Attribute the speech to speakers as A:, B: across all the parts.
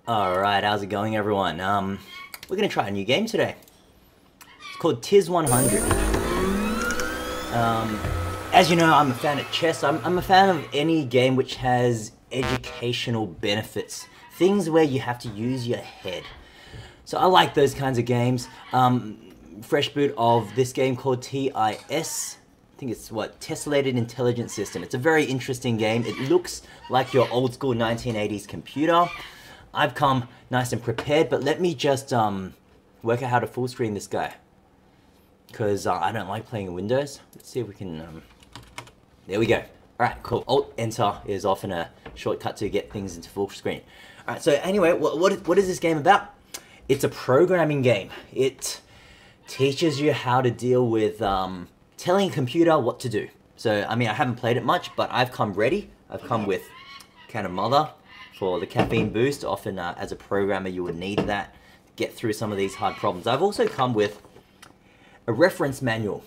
A: Alright, how's it going everyone? We're gonna try a new game today. It's called TIS-100. As you know, I'm a fan of chess. I'm a fan of any game which has educational benefits. Things where you have to use your head. So I like those kinds of games. Fresh boot of this game called TIS. I think it's what? Tessellated Intelligence System. It's a very interesting game. It looks like your old school 1980s computer. I've come nice and prepared, but let me just work out how to full screen this guy. Because I don't like playing in Windows. Let's see if we can... There we go. Alright, cool. Alt-Enter is often a shortcut to get things into full screen. Alright, so anyway, what is this game about? It's a programming game. It teaches you how to deal with telling a computer what to do. So, I mean, I haven't played it much, but I've come ready. I've come with a can of mother for the caffeine boost. Often, as a programmer, you would need that to get through some of these hard problems. I've also come with a reference manual.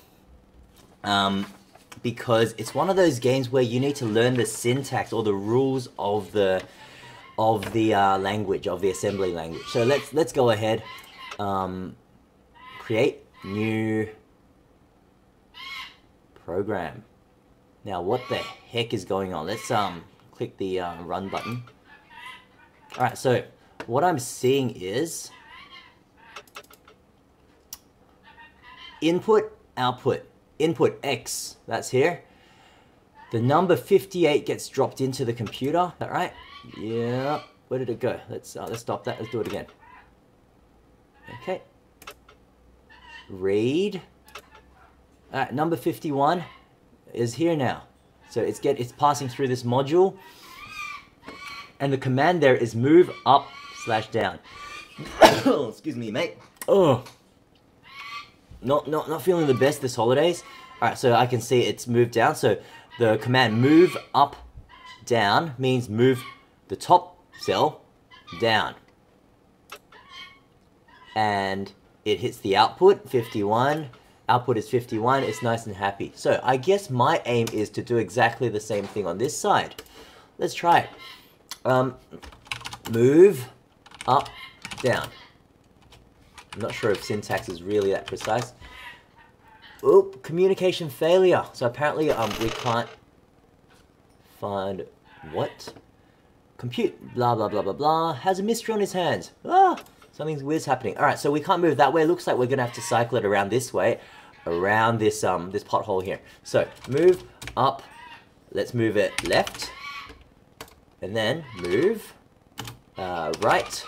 A: Because it's one of those games where you need to learn the syntax or the rules of the language, of the assembly language. So let's go ahead, create new program. Now what the heck is going on? Let's click the run button. Alright, so what I'm seeing is input, output. Input X, that's here. The number 58 gets dropped into the computer. Is that right? Yeah. Where did it go? Let's stop that. Let's do it again. Okay. Read. Alright, number 51 is here now. So it's passing through this module. And the command there is move up / down. Excuse me, mate. Oh. Not feeling the best this holidays. Alright, so I can see it's moved down. So the command move up, down means move the top cell down. And it hits the output, 51. Output is 51. It's nice and happy. So I guess my aim is to do exactly the same thing on this side. Let's try it. Move up, down. I'm not sure if syntax is really that precise. Oop, communication failure. So apparently we can't find what? Compute, blah, blah, blah, blah, blah. Has a mystery on his hands. Ah, something's weird's happening. Alright, so we can't move that way. Looks like we're going to have to cycle it around this way. Around this, this pothole here. So, move up. Let's move it left. And then move right.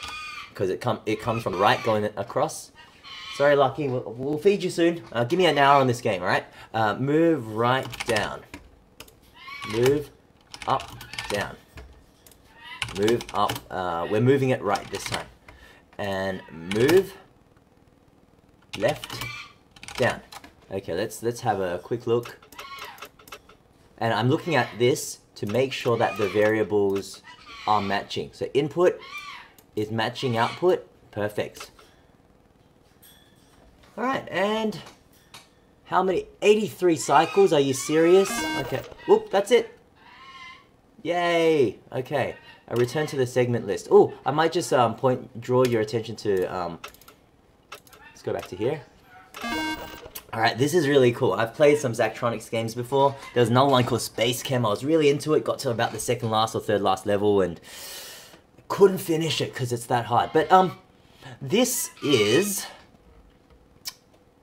A: Because it comes from the right going across. Sorry, Lucky, we'll feed you soon. Give me an hour on this game, alright? Move right down. Move up, down. Move up, we're moving it right this time. And move left, down. Okay, let's have a quick look. And I'm looking at this to make sure that the variables are matching. So input is matching output. Perfect. Alright, and how many? 83 cycles, are you serious? Okay, whoop, that's it. Yay, okay. I return to the segment list. Oh, I might just draw your attention to, let's go back to here. Alright, this is really cool. I've played some Zachtronic games before. There was another one called Space Chem. I was really into it, got to about the second last or third last level, and couldn't finish it because it's that hard. But this is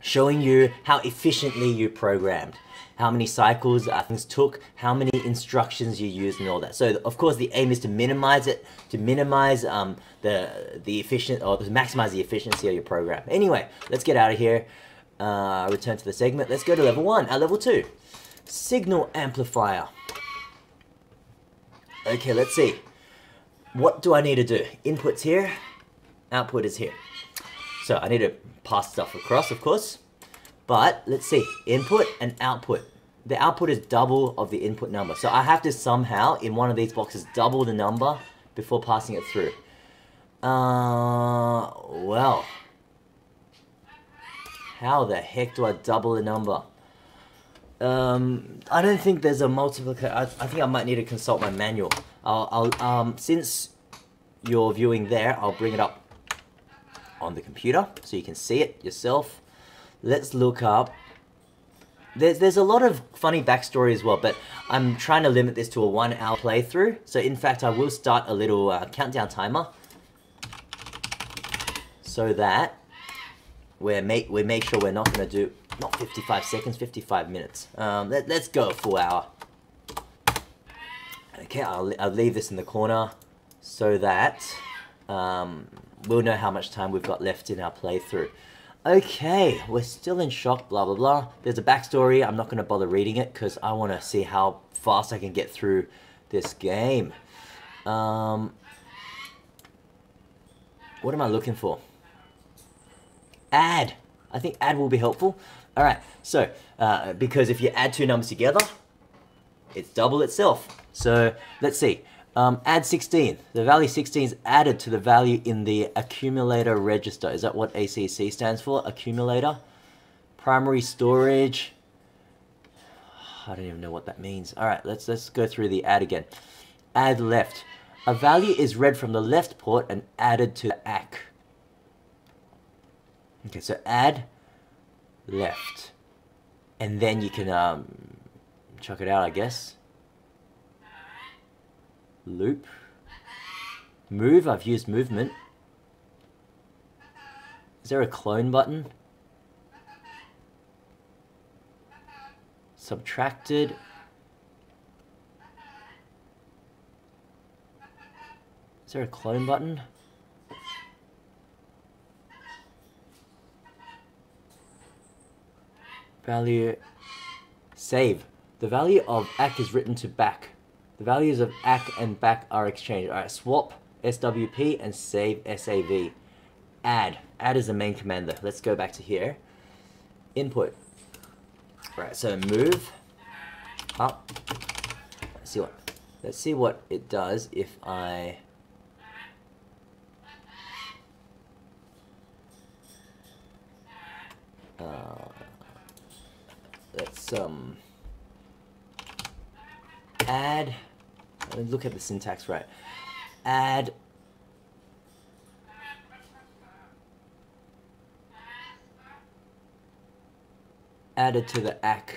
A: showing you how efficiently you programmed, how many cycles things took, how many instructions you used, and all that. So of course the aim is to minimize it, to minimize the efficient, or to maximize the efficiency of your program. Anyway, let's get out of here. Return to the segment. Let's go to level 1. Level 2, signal amplifier. Okay, let's see. What do I need to do? Input's here, output is here. So I need to pass stuff across, of course. But let's see, input and output. The output is double of the input number. So I have to somehow, in one of these boxes, double the number before passing it through. Well. How the heck do I double the number? I don't think there's a multiplicator. I think I might need to consult my manual. Since you're viewing there, I'll bring it up on the computer so you can see it yourself. Let's look up. There's a lot of funny backstory as well, but I'm trying to limit this to a 1 hour playthrough. So in fact, I will start a little countdown timer so that we make sure we're not going to do, not 55 seconds, 55 minutes. Let's go a full hour. Okay, I'll leave this in the corner so that we'll know how much time we've got left in our playthrough. Okay, we're still in shock, blah, blah, blah. There's a backstory. I'm not going to bother reading it because I want to see how fast I can get through this game. What am I looking for? Add. I think add will be helpful. All right, so because if you add two numbers together, it's double itself. So let's see. Add 16. The value 16 is added to the value in the accumulator register. Is that what ACC stands for? Accumulator. Primary storage. I don't even know what that means. All right, let's go through the add again. Add left. A value is read from the left port and added to the ACK. Okay, so add left. And then you can chuck it out, I guess. Loop. Move, I've used movement. Is there a clone button? Subtracted. Is there a clone button? Value. Save. The value of ACK is written to back. The values of ACK and back are exchanged. Alright, swap SWP and save SAV. Add. Add is the main command though. Let's go back to here. Input. Alright, so move up. Let's see what it does if I let's add, look at the syntax right. Add added to the ACK.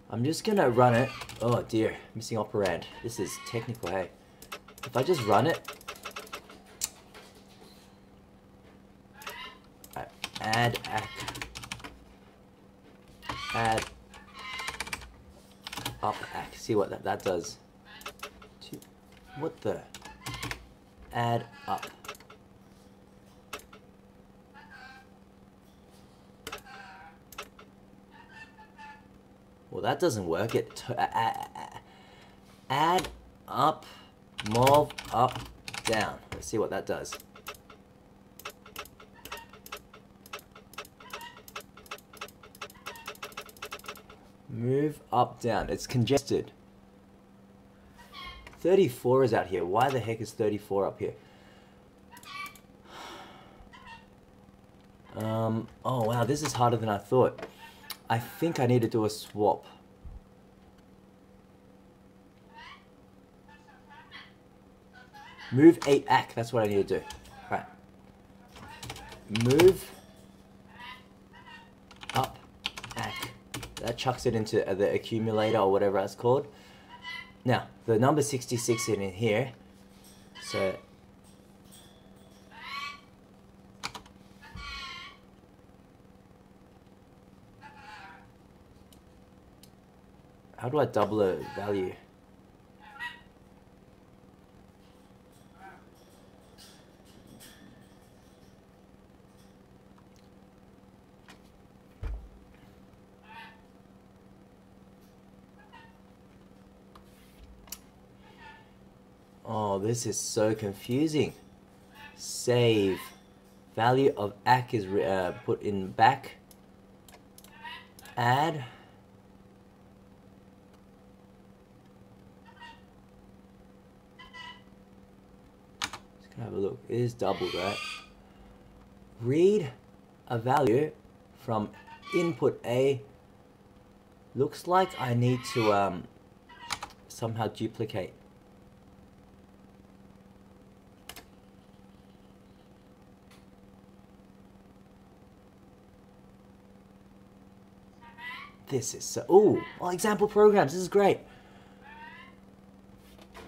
A: I'm just gonna run it. Oh dear, missing operand. This is technical, hey. If I just run it, add ACK, add up ACK. See what that does. What the? Add up. Well, that doesn't work. It add up, move up, down. Let's see what that does. Move up, down. It's congested. 34 is out here. Why the heck is 34 up here? Oh wow, this is harder than I thought. I think I need to do a swap. Move 8 ACK, that's what I need to do. Right. Move up ACK. That chucks it into the accumulator or whatever it's called. Now, the number 66 is in here. So how do I double a value? Oh, this is so confusing. Save. Value of ACK is put in back. Add. Have a look. It is double, right? Read a value from input A. Looks like I need to somehow duplicate. This is so... Ooh, oh, example programs. This is great.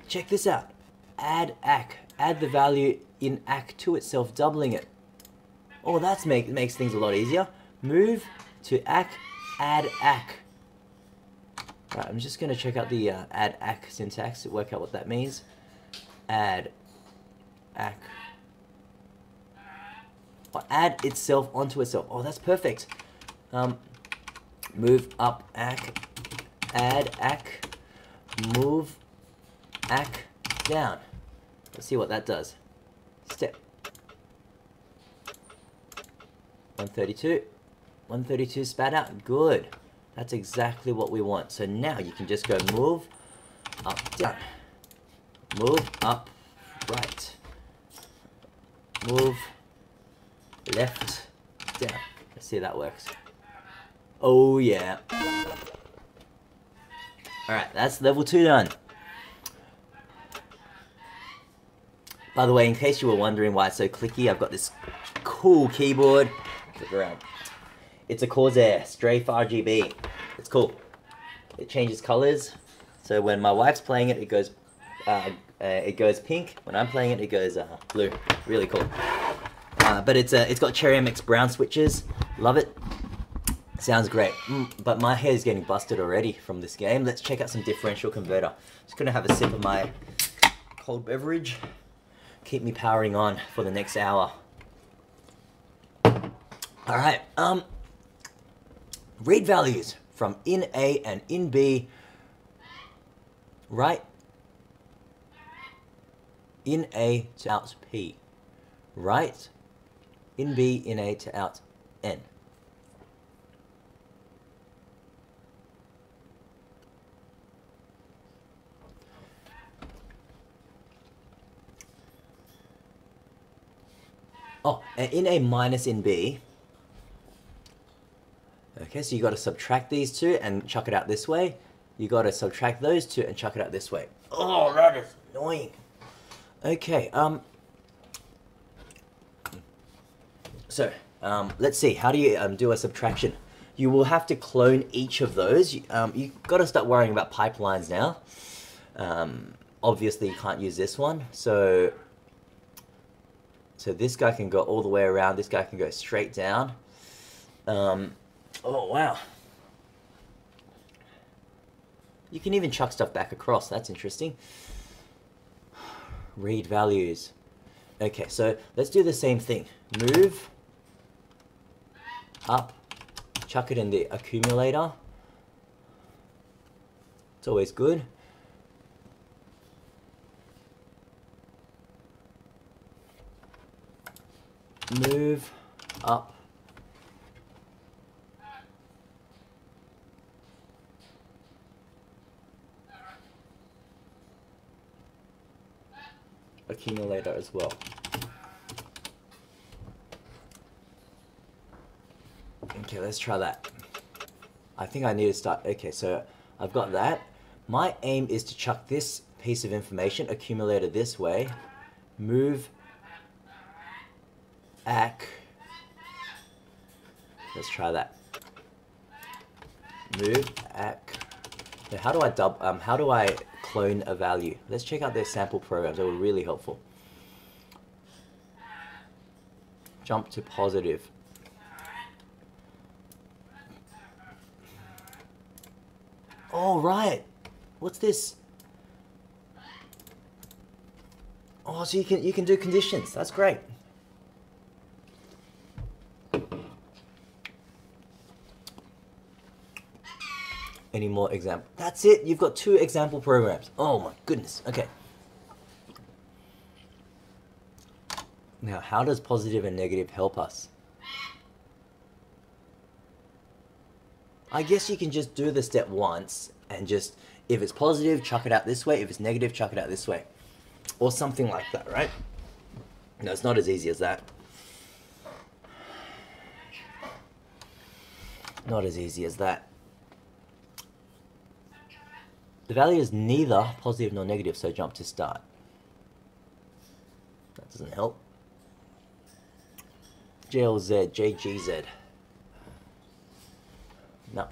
A: Check this out. Add ACK. Add the value in ACK to itself, doubling it. Oh, that makes things a lot easier. Move to ACK, add ACK. Right, I'm just going to check out the add ACK syntax to work out what that means. Add ACK. Oh, add itself onto itself. Oh, that's perfect. Move up ACK, add ACK, move ACK down. Let's see what that does. Step 132. 132 spat out. Good. That's exactly what we want. So now you can just go move up, down. Move up, right. Move left, down. Let's see if that works. Oh yeah. Alright, that's level 2 done. By the way, in case you were wondering why it's so clicky, I've got this cool keyboard. Look around. It's a Corsair Strafe RGB. It's cool. It changes colors. So when my wife's playing it, it goes pink. When I'm playing it, it goes blue. Really cool. But it's got Cherry MX brown switches. Love it. Sounds great. But my hair is getting busted already from this game. Let's check out some differential converter. Just gonna have a sip of my cold beverage. Keep me powering on for the next hour. All right. Read values from in A and in B. Right. In A to out P. Right. In B, in A to out N. Oh, and in A minus in B. Okay, so you got to subtract these two and chuck it out this way. You got to subtract those two and chuck it out this way. Oh, that is annoying. Okay, so let's see. How do you do a subtraction? You will have to clone each of those. You got to start worrying about pipelines now. Obviously, you can't use this one. So this guy can go all the way around. This guy can go straight down. Oh, wow. You can even chuck stuff back across. That's interesting. Read values. Okay, so let's do the same thing. Move up. Chuck it in the accumulator. It's always good. Move up. Accumulator as well. Okay, let's try that. I think I need to start. Okay, so I've got that. My aim is to chuck this piece of information, accumulator, this way. Move ACK. Let's try that. Move ACK. Now, how do I clone a value? Let's check out their sample programs. They were really helpful. Jump to positive. Oh, right. What's this? Oh, so you can do conditions. That's great. Any more example? That's it. You've got 2 example programs. Oh my goodness. Okay. Now, how does positive and negative help us? I guess you can just do the step once and just, if it's positive, chuck it out this way. If it's negative, chuck it out this way. Or something like that, right? No, it's not as easy as that. Not as easy as that. The value is neither positive nor negative, so jump to start. That doesn't help. JLZ, JGZ. No.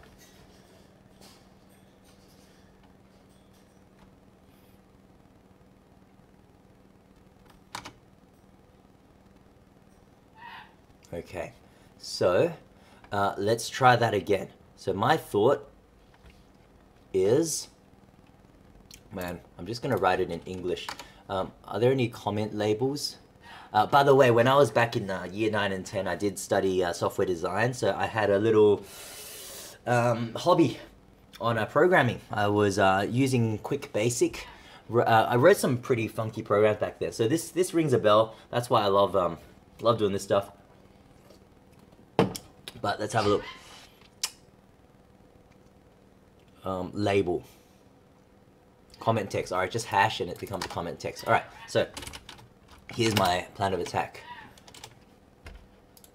A: Okay, so let's try that again. So my thought is, man, I'm just gonna write it in English. Are there any comment labels? By the way, when I was back in year 9 and 10, I did study software design, so I had a little hobby on programming. I was using Quick Basic. I wrote some pretty funky programs back there, so this rings a bell. That's why I love doing this stuff. But let's have a look. Label. Comment text. Alright, just hash and it becomes comment text. Alright, so here's my plan of attack.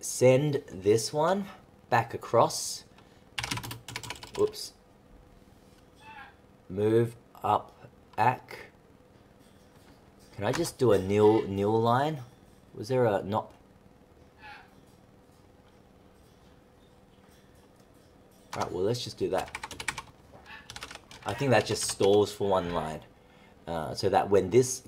A: Send this one back across. Whoops. Move up back. Can I just do a nil line? Was there a not? Alright, well let's just do that. I think that just stalls for one line. So that when this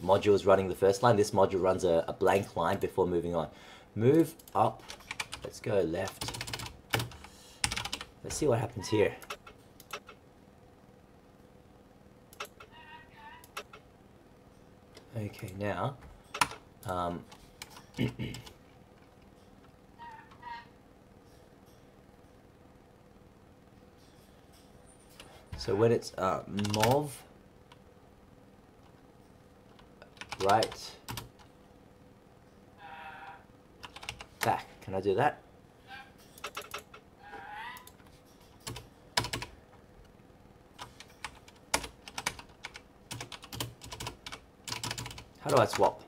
A: module is running the first line, this module runs a blank line before moving on. Move up. Let's go left. Let's see what happens here. Okay, now so when it's mov right back, can I do that? How do I swap?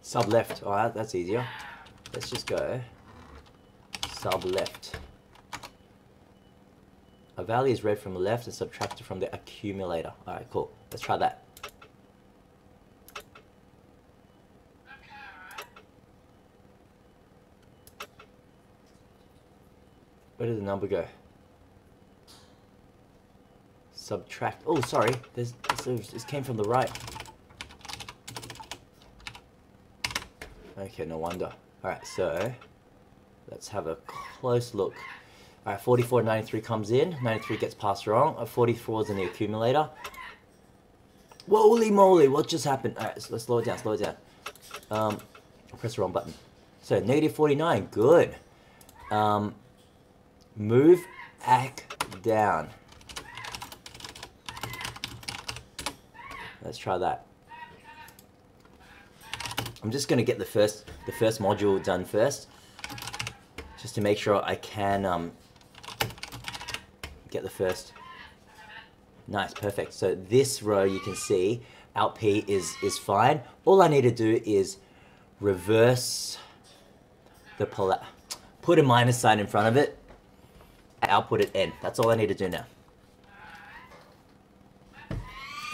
A: Sub left. Alright, that's easier. Let's just go sub left. A value is read from the left and subtracted from the accumulator. Alright, cool. Let's try that. Where did the number go? Subtract. Oh, sorry. This came from the right. Okay, no wonder. Alright, so let's have a close look. Alright, 44 and 93 comes in. 93 gets passed wrong. 44 is in the accumulator. Holy moly, what just happened? Alright, so let's slow it down, slow it down. I pressed the wrong button. So, negative 49, good. Move back down. Let's try that. I'm just going to get the first module done first, just to make sure I can get the first. Nice, perfect. So this row you can see out P is fine. All I need to do is reverse the put a minus sign in front of it, output it N. That's all I need to do now.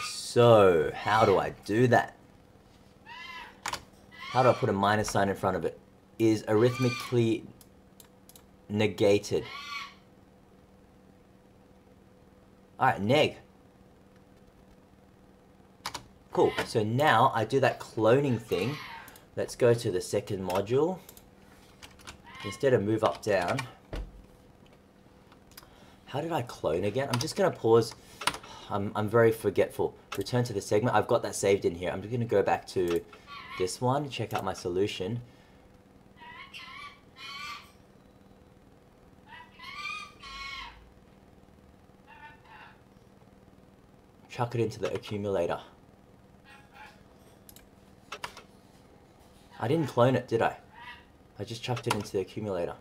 A: So, how do I do that? How do I put a minus sign in front of it? Is arithmetically negated. Alright, neg. Cool, so now I do that cloning thing. Let's go to the second module. Instead of move up, down. How did I clone again? I'm just going to pause. I'm very forgetful. Return to the segment. I've got that saved in here. I'm just going to go back to this one, check out my solution. Chuck it into the accumulator. I didn't clone it, did I? I just chucked it into the accumulator.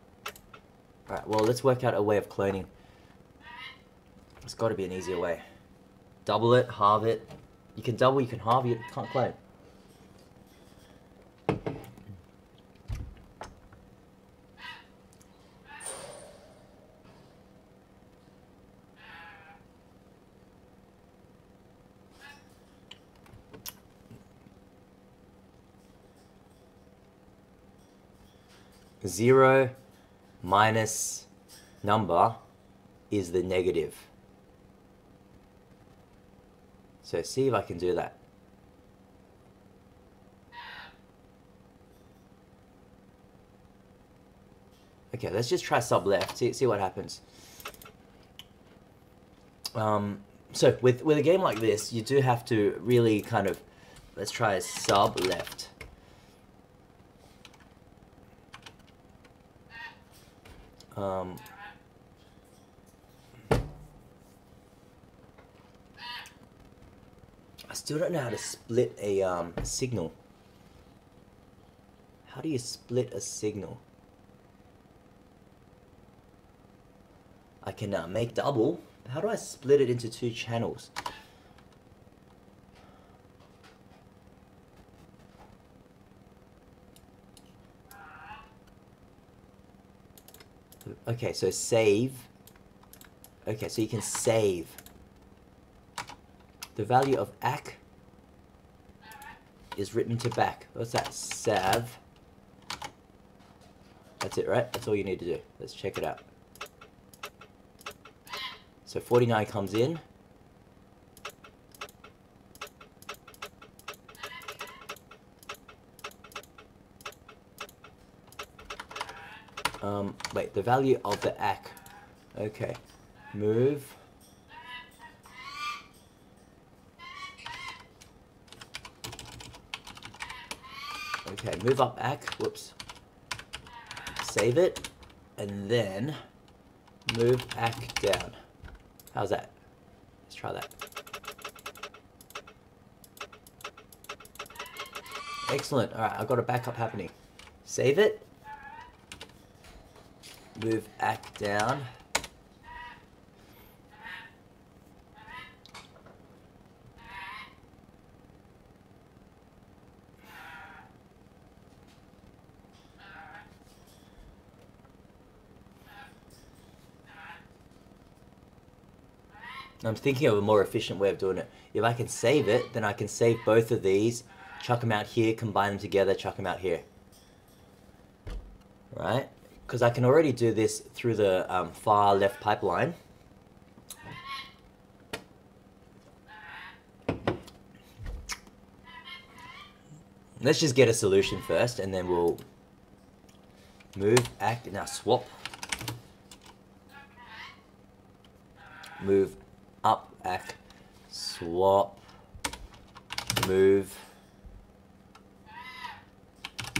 A: Alright, well, let's work out a way of cloning. There's got to be an easier way. Double it, halve it. You can double, you can halve, you can't clone. Zero minus number is the negative. So see if I can do that. Okay, let's just try sub left, see what happens. So with a game like this, you do have to really kind of, let's try sub left. I still don't know how to split a signal. How do you split a signal? I can make double. How do I split it into 2 channels? Okay, so save. Okay, so you can save. The value of AC is written to back. What's that? Sav. That's it, right? That's all you need to do. Let's check it out. So 49 comes in. Wait, the value of the AC. Okay. Move. Okay, move up AC. Whoops. Save it. And then move AC down. How's that? Let's try that. Excellent. Alright, I've got a backup happening. Save it. Move AC down. I'm thinking of a more efficient way of doing it. If I can save it, then I can save both of these, chuck them out here, combine them together, chuck them out here. Right? Because I can already do this through the far left pipeline. Let's just get a solution first, and then we'll move, act, now swap. Move up, act, swap, move,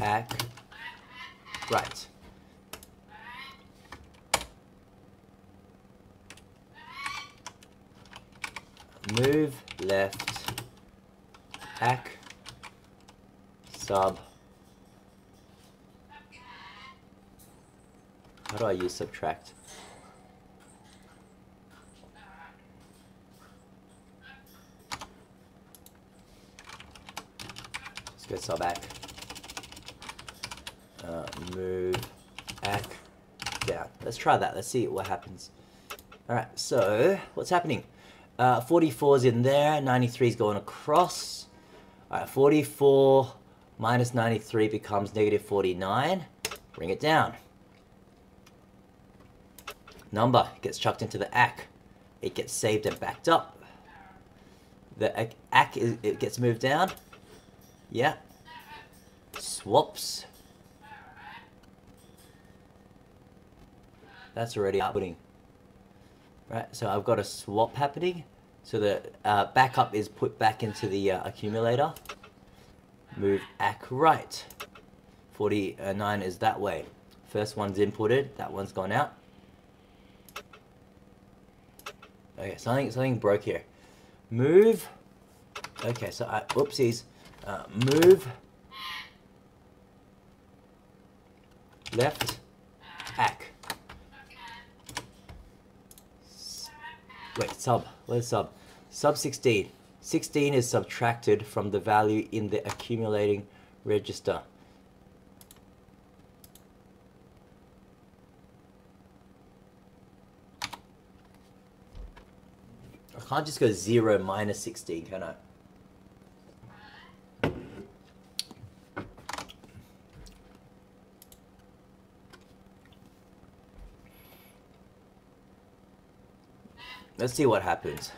A: act, right. Move, left, act, sub. How do I use subtract? Go sub back. Move AC down. Let's try that. Let's see what happens. Alright, so what's happening? 44's in there, 93's going across. Alright, 44 minus 93 becomes negative 49. Bring it down. Number gets chucked into the AC. It gets saved and backed up. The AC it gets moved down. Yeah. Swaps. That's already outputting. Right, so I've got a swap happening. So the backup is put back into the accumulator. Move AC right. 49 is that way. First one's inputted, that one's gone out. Okay, something broke here. Move. Okay, so oopsies. Move left AC. Wait, sub. Where's sub? Sub 16. 16 is subtracted from the value in the accumulating register. I can't just go 0 minus 16, can I? Let's see what happens.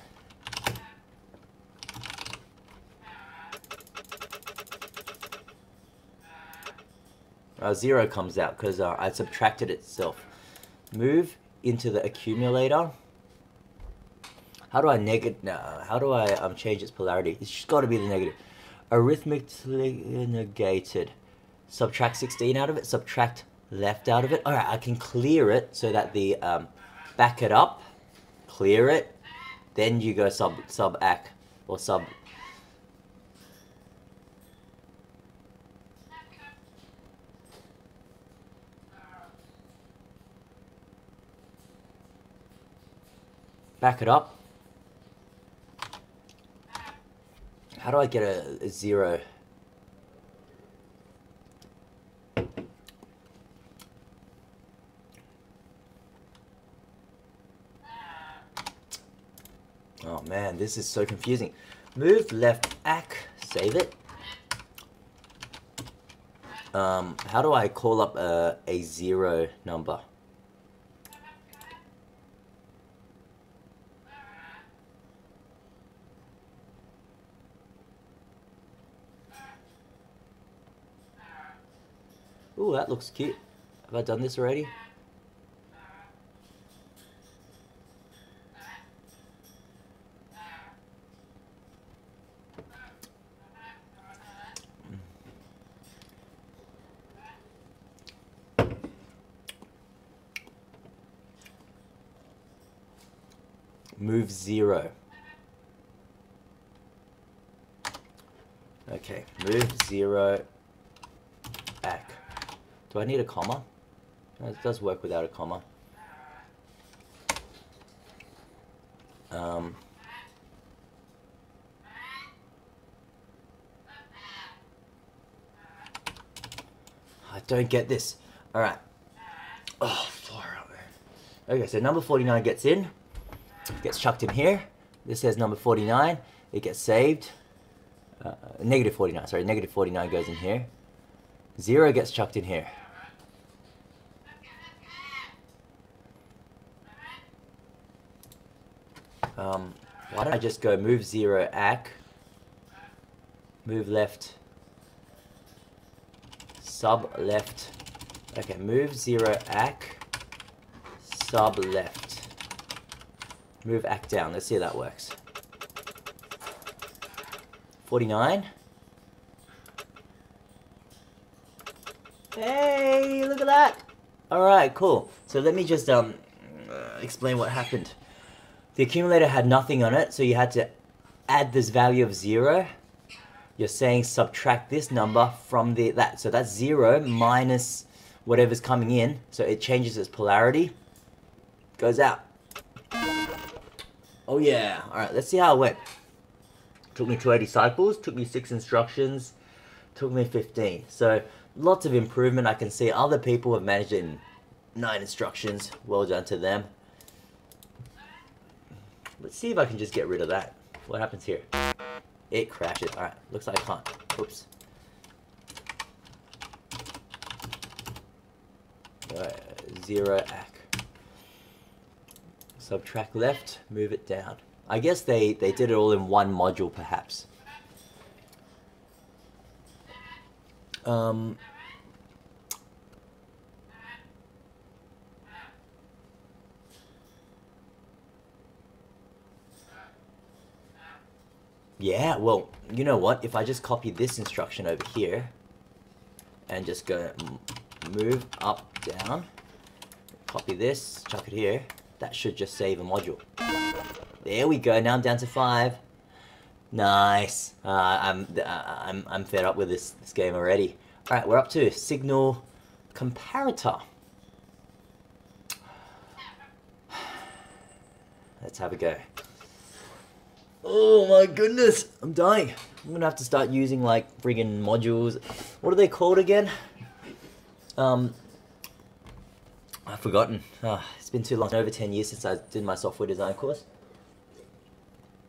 A: 0 comes out because I subtracted itself. Move into the accumulator. How do I change its polarity? It's just got to be the negative. Arithmetically negated. Subtract 16 out of it. Subtract left out of it. All right, I can clear it so that the back it up, clear it, then you go sub ac or sub. Back it up. How do I get a 0? Oh man, this is so confusing. Move left ac, save it. How do I call up a 0 number? Ooh, that looks cute. Have I done this already? Move 0. Okay, move 0 back. Do I need a comma? No, it does work without a comma. I don't get this. Alright. Oh, far out there. Okay, so number 49 gets in. Gets chucked in here. This says number 49. It gets saved. Negative 49, sorry. Negative 49 goes in here. 0 gets chucked in here. Why don't I just go move 0 ac, move left, sub left. Okay, move 0 ac, sub left. Move ac down. Let's see how that works. 49. Hey, look at that. Alright, cool. So let me just explain what happened. The accumulator had nothing on it, so you had to add this value of 0. You're saying subtract this number from that. So that's 0 minus whatever's coming in. So it changes its polarity. Goes out. Oh yeah. Alright, let's see how it went. Took me 280 cycles, took me 6 instructions, took me 15. So lots of improvement. I can see other people have managed it in 9 instructions. Well done to them. Let's see if I can just get rid of that. What happens here? It crashes. Alright, looks like I can't. Oops. Alright, 0 ac. Subtract left, move it down. I guess they did it all in one module, perhaps. Yeah, well, you know what? If I just copy this instruction over here and just go move up, down, copy this, chuck it here, that should just save a module. There we go. Now I'm down to 5. Nice. I'm fed up with this game already. All right, we're up to signal comparator. Let's have a go. Oh my goodness, I'm dying. I'm gonna have to start using like friggin' modules. What are they called again? I've forgotten. It's been too long. Over 10 years since I did my software design course.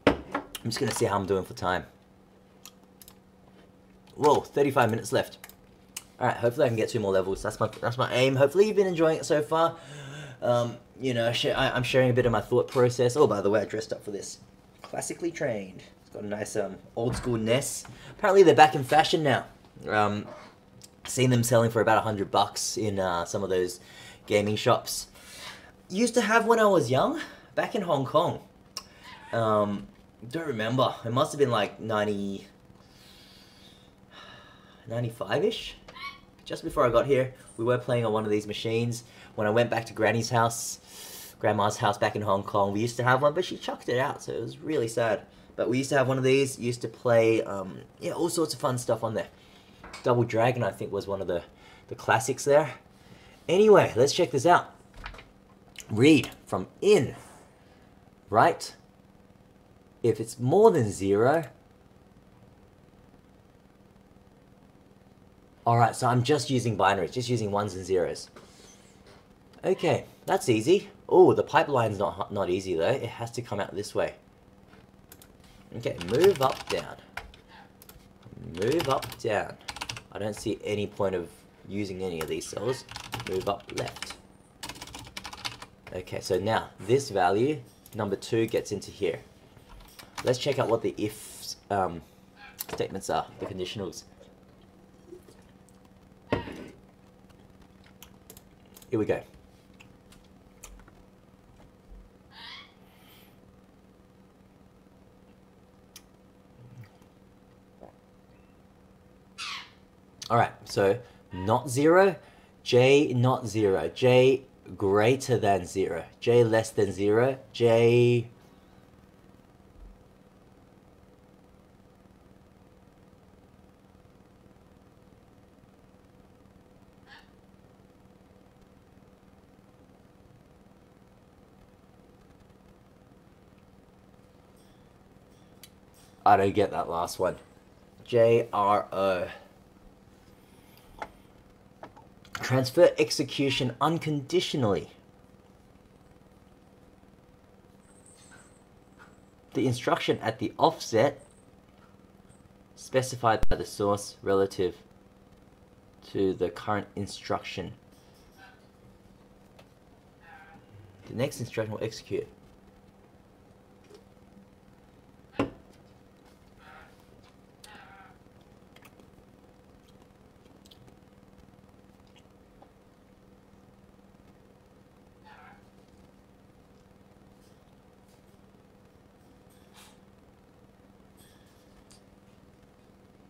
A: I'm just gonna see how I'm doing for time. Whoa, 35 minutes left. All right, hopefully I can get 2 more levels. That's my aim. Hopefully you've been enjoying it so far. You know, I'm sharing a bit of my thought process. Oh, by the way, I dressed up for this. Classically trained. It's got a nice old school NES. Apparently they're back in fashion now. Seen them selling for about $100 in some of those gaming shops. Used to have when I was young, back in Hong Kong. Don't remember. It must have been like 95-ish. Just before I got here, we were playing on one of these machines. When I went back to Granny's house, Grandma's house back in Hong Kong, we used to have one, but she chucked it out, so it was really sad. But we used to have one of these, used to play, yeah, all sorts of fun stuff on there. Double Dragon, I think, was one of the classics there. Anyway, let's check this out. Read from in, right? If it's more than 0, alright, so I'm just using binaries, just using 1s and 0s. Okay, that's easy. Oh, the pipeline's not easy though. It has to come out this way. Okay, move up, down. Move up, down. I don't see any point of using any of these cells. Move up, left. Okay, so now this value, number 2, gets into here. Let's check out what the if statements are, the conditionals. Here we go. Alright, so not 0, J not 0, J greater than 0, J less than 0, J... I don't get that last one. JRO. Transfer execution unconditionally. The instruction at the offset specified by the source relative to the current instruction. The next instruction will execute.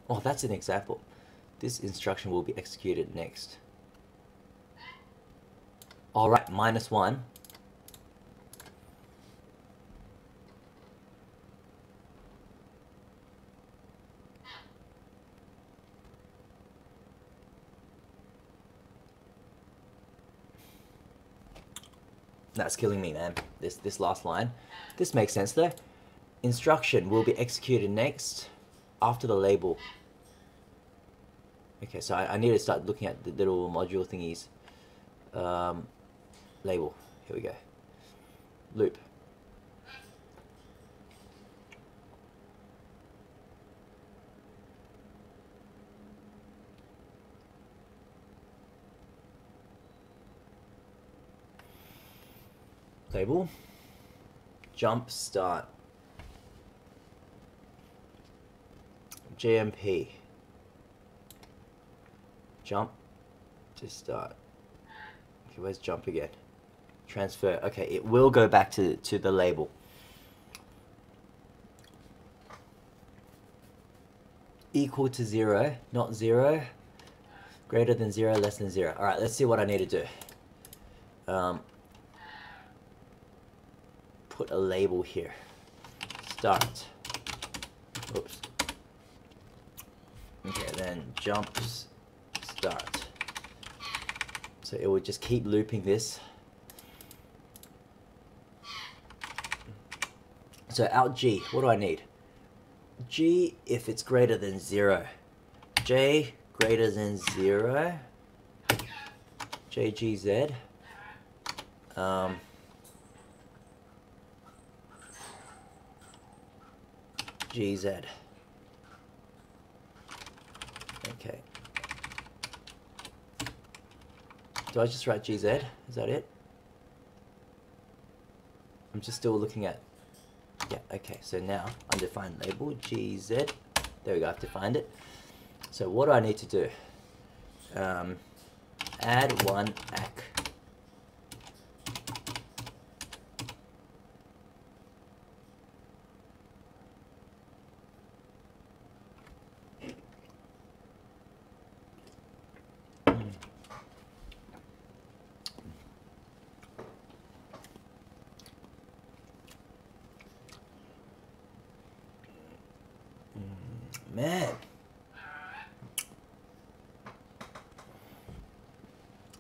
A: Oh, that's an example. This instruction will be executed next. Alright, -1. That's killing me, man. This last line. This makes sense though. Instruction will be executed next after the label. Okay, so I need to start looking at the little module thingies. Label. Here we go. Loop. Label. Jump start. JMP. Jump to start. Okay, where's jump again? Transfer. Okay, it will go back to the label. Equal to 0, not 0. Greater than 0, less than 0. Alright, let's see what I need to do. Put a label here. Start. Oops. Okay, then jumps start. So it would just keep looping this. So out G, what do I need? G if it's greater than 0. J greater than 0. JGZ. GZ. Okay. Do I just write GZ? Is that it? I'm just still looking at... Yeah, okay. So now, undefined label, GZ. There we go, I've defined it. So what do I need to do? add one ACK. Man.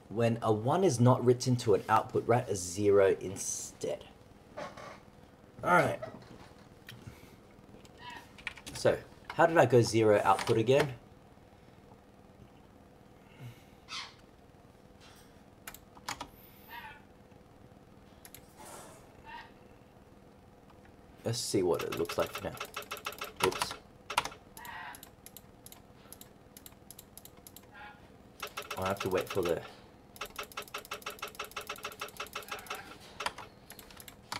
A: When a 1 is not written to an output, write a 0 instead. Alright. So, how did I go 0 output again? Let's see what it looks like now. Oops. I have to wait for the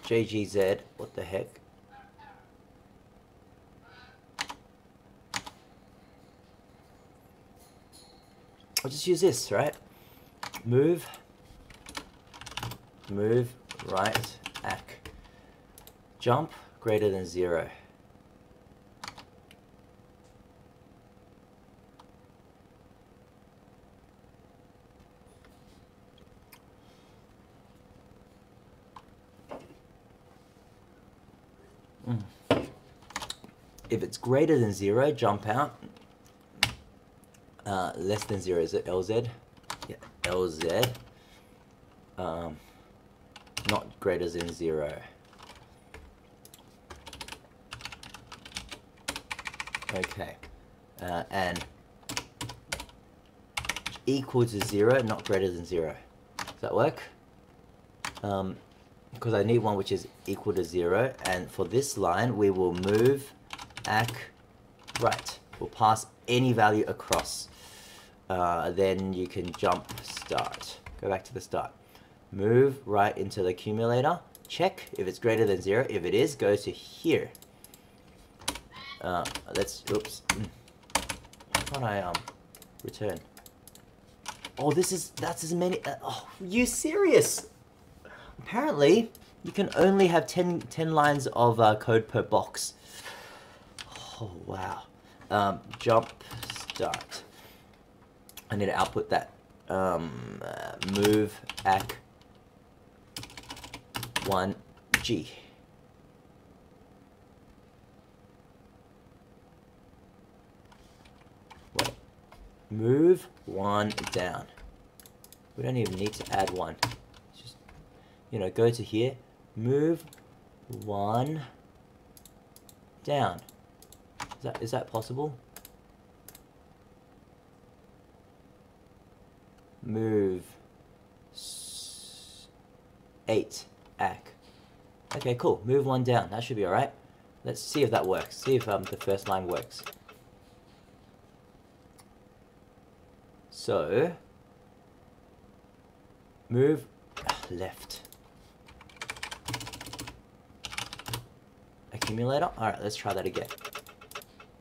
A: JGZ. What the heck? I'll just use this, right? Move, right, ACK. Jump greater than 0. If it's greater than 0, jump out. Less than 0, is it LZ? Yeah, LZ. Not greater than 0. Okay. And equal to 0, not greater than 0. Does that work? Because I need one which is equal to 0, and for this line we will move ACK right. We'll pass any value across. Then you can jump start. Go back to the start. Move right into the accumulator. Check if it's greater than 0. If it is, go to here. Oops. Why can't I return? Oh, that's as many. Oh, you serious? Apparently, you can only have 10 lines of code per box. Oh, wow. Jump start. I need to output that. Move ACK 1G. Wait. Move 1 down. We don't even need to add 1. Just, go to here. Move 1 down. Is that possible? Move 8 ACK. Okay, cool. Move 1 down. That should be alright. Let's see if that works. See if the first line works. So, move left. Accumulator. Alright, let's try that again.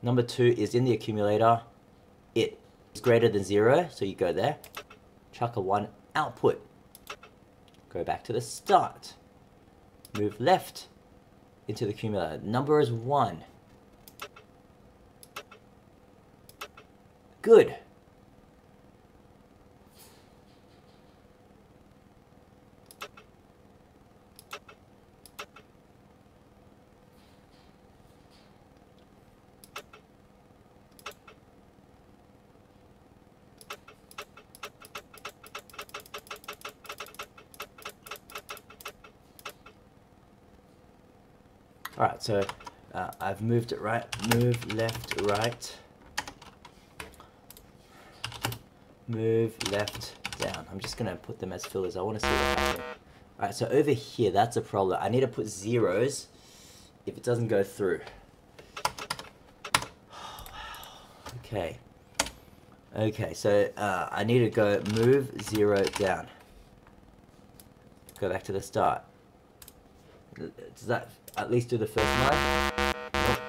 A: Number 2 is in the accumulator. It is greater than 0, so you go there. Chuck a 1 output. Go back to the start. Move left into the accumulator. Number is 1. Good. Alright, so I've moved it right, move left, right, move left, down. I'm just going to put them as fillers. I want to see what's happening. Alright, so over here, that's a problem. I need to put zeros if it doesn't go through. Oh, wow. Okay. Okay, so I need to go move 0 down. Go back to the start. Does that at least do the first line? Nope.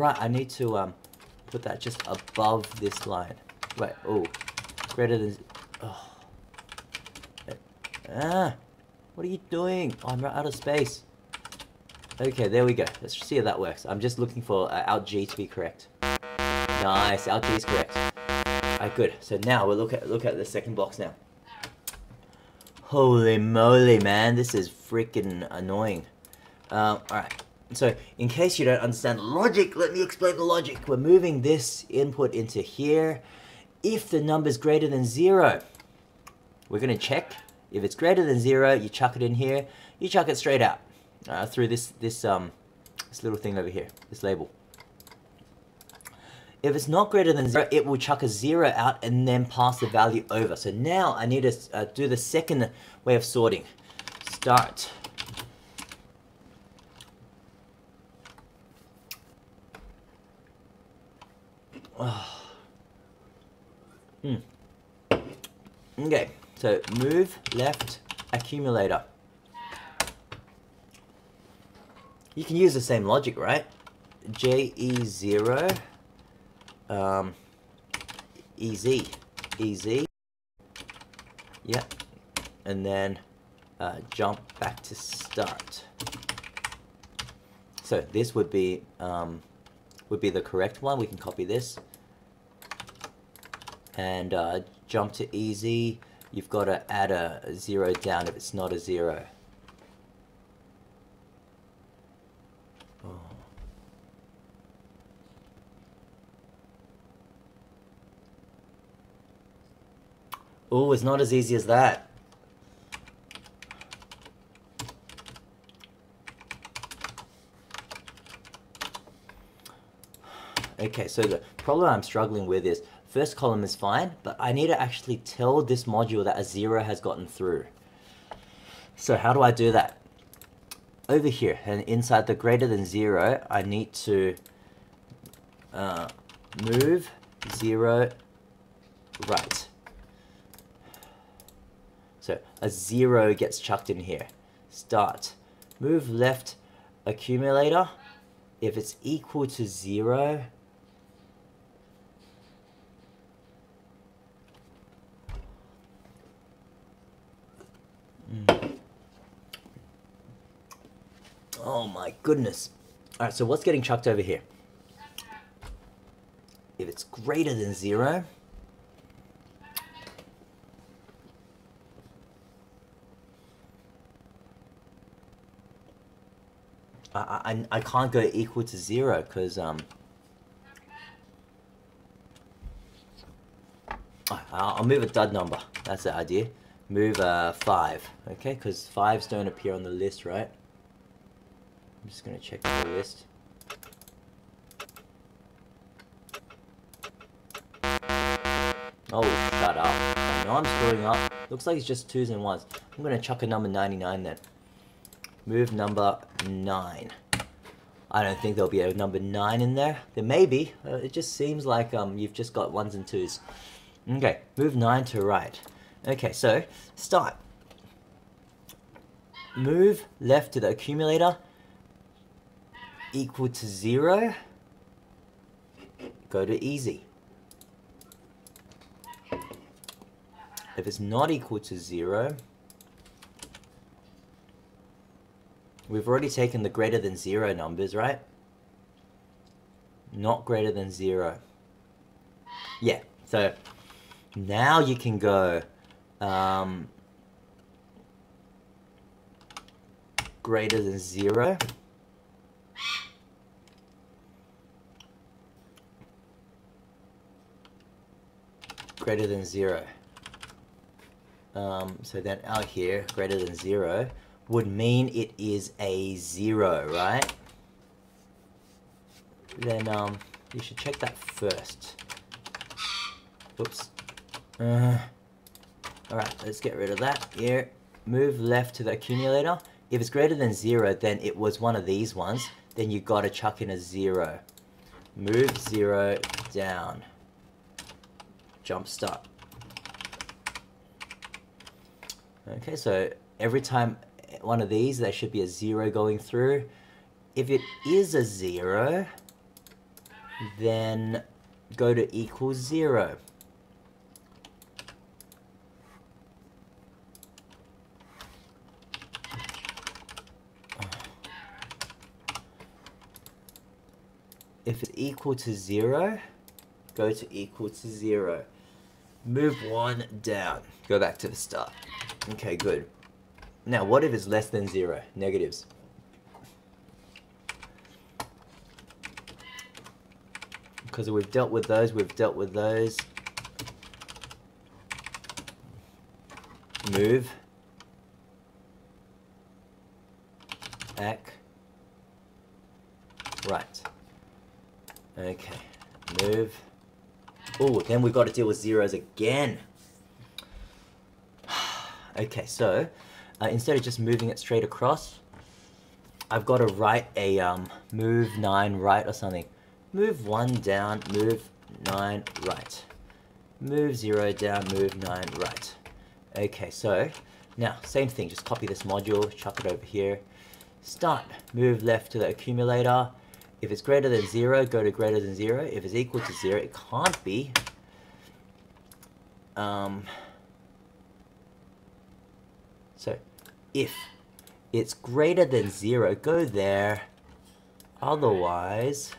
A: right, I need to put that just above this line. Wait, oh, greater than, oh. What are you doing? Oh, I'm out of space. Okay, there we go. Let's see if that works. I'm just looking for Alt G to be correct. Nice, Alt G is correct. Alright, good. So now we'll look at the second box now. Holy moly, man, this is freaking annoying. Alright, so in case you don't understand the logic, let me explain the logic. We're moving this input into here. If the number's greater than 0, we're going to check. If it's greater than 0, you chuck it in here. You chuck it straight out through this little thing over here, this label. If it's not greater than 0, it will chuck a 0 out and then pass the value over. So now I need to do the second way of sorting. Start. Okay, so move left accumulator. You can use the same logic, right? JE0 EZ, yeah, and then jump back to start. So this would be the correct one. We can copy this and jump to EZ. You've got to add a 0 down if it's not a 0. Oh, it's not as easy as that. Okay, so the problem I'm struggling with is first column is fine, but I need to actually tell this module that a 0 has gotten through. So how do I do that? Over here, and inside the greater than 0, I need to move 0 right. So a 0 gets chucked in here. Start. Move left accumulator. If it's equal to 0, oh my goodness. Alright, so what's getting chucked over here? If it's greater than 0, I can't go equal to 0 because I'll move a dud number. That's the idea. Move 5, okay? Because 5s don't appear on the list, right? I'm just gonna check the list. Oh, shut up! I know I'm screwing up. Looks like it's just 2s and 1s. I'm gonna chuck a number 99 then. Move number 9. I don't think there'll be a number 9 in there. There may be. It just seems like you've just got 1s and 2s. Okay, move 9 to right. Okay, so start. Move left to the accumulator equal to 0. Go to easy. If it's not equal to 0, we've already taken the greater than 0 numbers, right? Not greater than 0. Yeah, so now you can go greater than 0. Greater than 0. So then out here, greater than 0 would mean it is a 0, right? Then you should check that first. Oops. Alright, let's get rid of that. Here, move left to the accumulator. If it's greater than 0, then it was one of these ones. Then you gotta chuck in a 0. Move 0 down. Jump start. Okay, so every time one of these, there should be a 0 going through. If it is a 0, then go to equals 0. If it's equal to 0, go to equal to 0. Move 1 down. Go back to the start. Okay, good. Now, what if it's less than 0? Negatives. Because we've dealt with those, we've dealt with those. Move. Back. Right. Okay. Move. Oh, then we've got to deal with zeros again. Okay, so instead of just moving it straight across, I've got to write a move 9 right or something. Move 1 down, move 9 right. Move 0 down, move 9 right. Okay, so now same thing, just copy this module, chuck it over here. Start, move left to the accumulator. If it's greater than 0, go to greater than 0. If it's equal to 0, it can't be. So, if it's greater than 0, go there. Otherwise,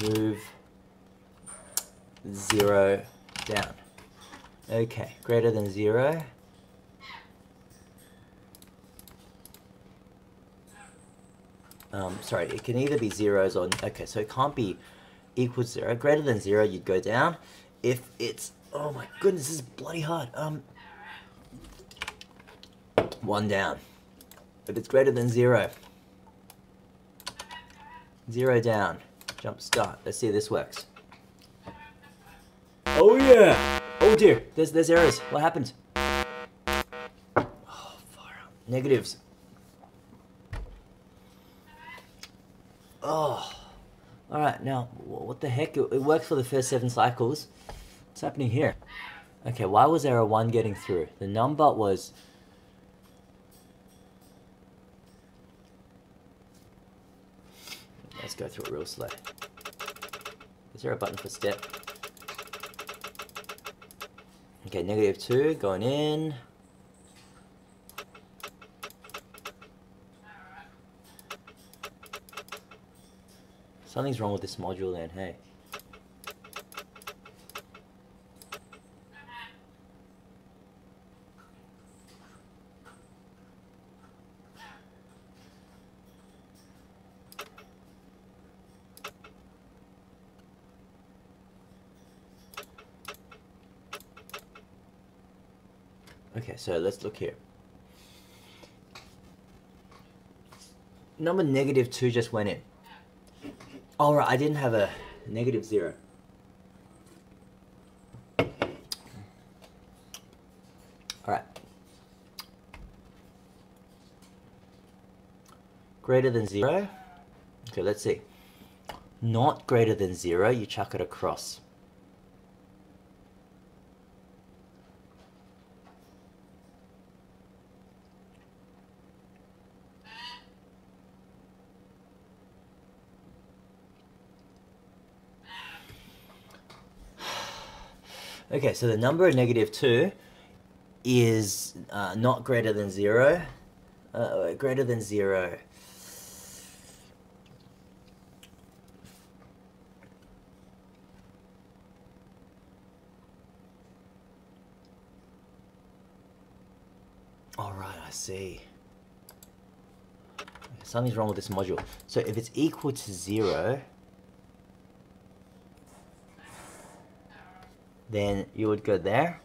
A: move 0 down. Okay, greater than 0. Sorry, it can either be zeros or... Okay, so it can't be equal to 0. Greater than 0, you'd go down. If it's... Oh my goodness, this is bloody hard. 1 down. If it's greater than 0. 0 down. Jump start. Let's see if this works. Oh yeah! Oh dear, there's errors. What happened? Oh, far out. Negatives. Oh, alright, now, what the heck? It worked for the first 7 cycles. What's happening here? Okay, why was error 1 getting through? The number was... Let's go through it real slow. Is there a button for step? Okay, -2, going in. Something's wrong with this module then, hey. Okay, so let's look here. Number -2 just went in. Oh, right, I didn't have a -0. Alright. Greater than 0. Okay, let's see. Not greater than 0, you chuck it across. Okay, so the number of -2 is not greater than 0. Greater than 0. Alright, I see. Something's wrong with this module. So if it's equal to 0, then you would go there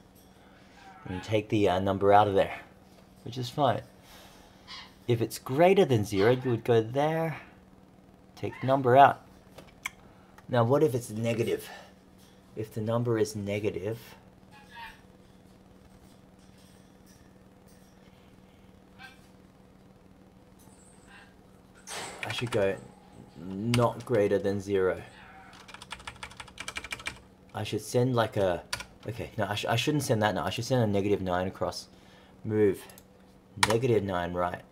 A: and take the number out of there, which is fine. If it's greater than 0, you would go there, take the number out. Now what if it's negative? If the number is negative, I should go not greater than 0. I should send like a... Okay, no, I shouldn't send that now. I should send a -9 across. Move Negative 9, right?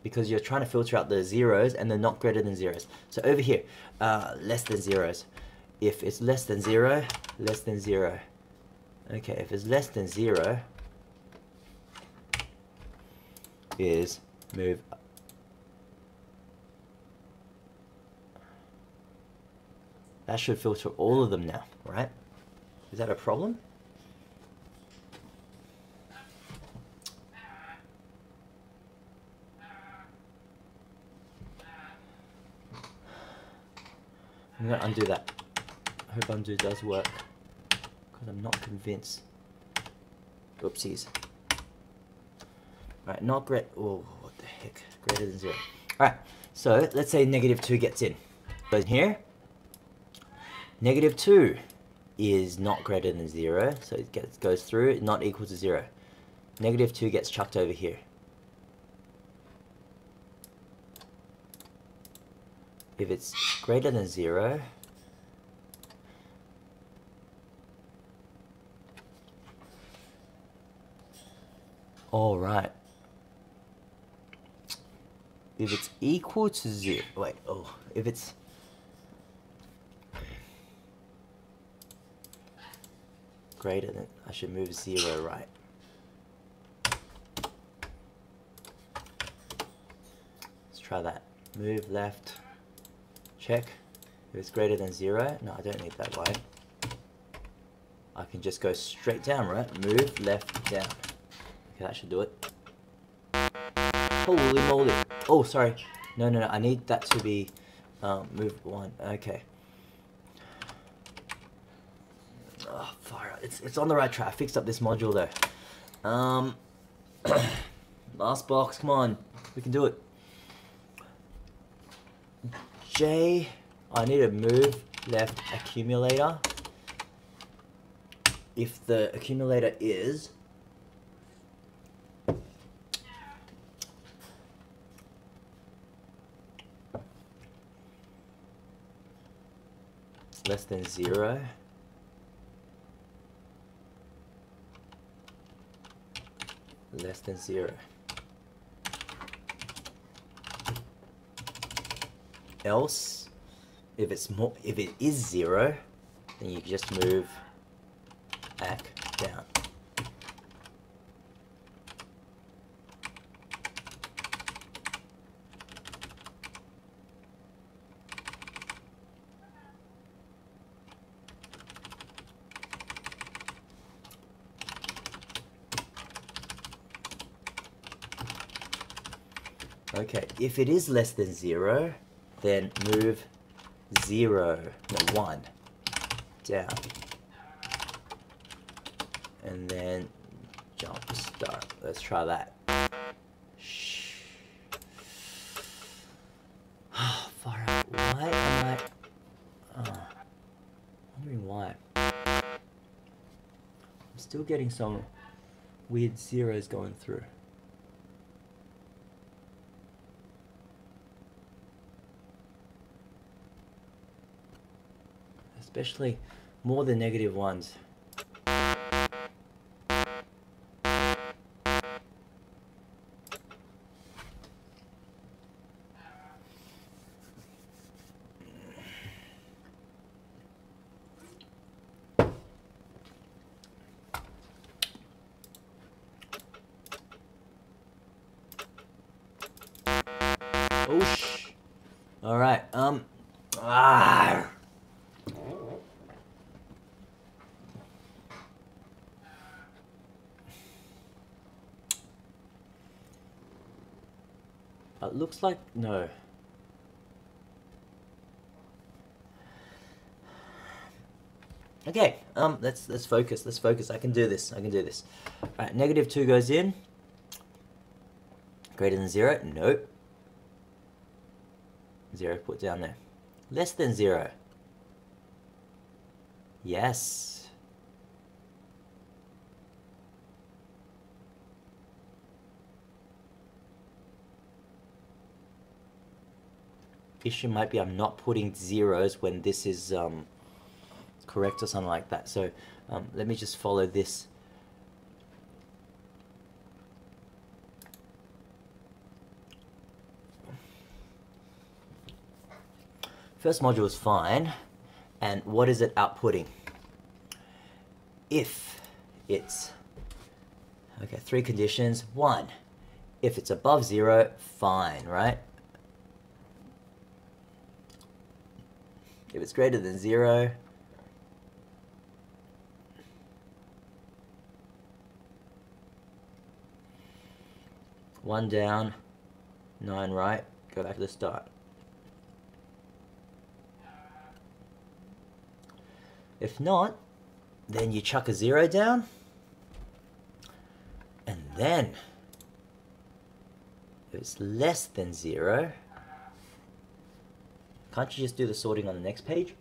A: Because you're trying to filter out the zeros and they're not greater than zeros. So over here, less than zeros. If it's less than 0, less than 0. Okay, if it's less than 0, is move up. That should filter all of them now, right? Is that a problem? I'm going to undo that. I hope undo does work, because I'm not convinced. Oopsies. Alright, not great. Oh, what the heck? Greater than 0. Alright, so let's say negative 2 gets in. Goes here. Negative 2 is not greater than 0, so it goes through, not equal to 0. Negative 2 gets chucked over here. If it's greater than 0, all right. If it's equal to 0, wait, oh, if it's greater than, I should move 0 right. Let's try that. Move left. Check. If it's greater than 0, no, I don't need that line. I can just go straight down, right? Move left down. Okay, that should do it. Holy moly. Oh, sorry. No, I need that to be move 1. Okay. Oh, fire. It's on the right track. I fixed up this module though. Last box, come on. We can do it. J, I need to move left accumulator. If the accumulator is less than 0, less than 0. Else, if it is 0, then you just move back down. Okay, if it is less than 0, then move 1 down. And then jump start. Let's try that. Shh. Oh, far out. Why am I... wondering why. I'm still getting some weird zeros going through. Especially more than negative 1s. Oh, all right. It looks like no. Okay. Let's focus. Let's focus. I can do this. I can do this. All right. Negative 2 goes in. Greater than 0? Nope. 0 put down there. Less than 0? Yes. Issue might be I'm not putting zeros when this is correct or something like that. So let me just follow this. First module is fine. And what is it outputting? If it's, okay, 3 conditions. 1, if it's above 0, fine, right? If it's greater than 0, one down, 9 right, go back to the start. If not, then you chuck a 0 down, and then if it's less than 0, can't you just do the sorting on the next page?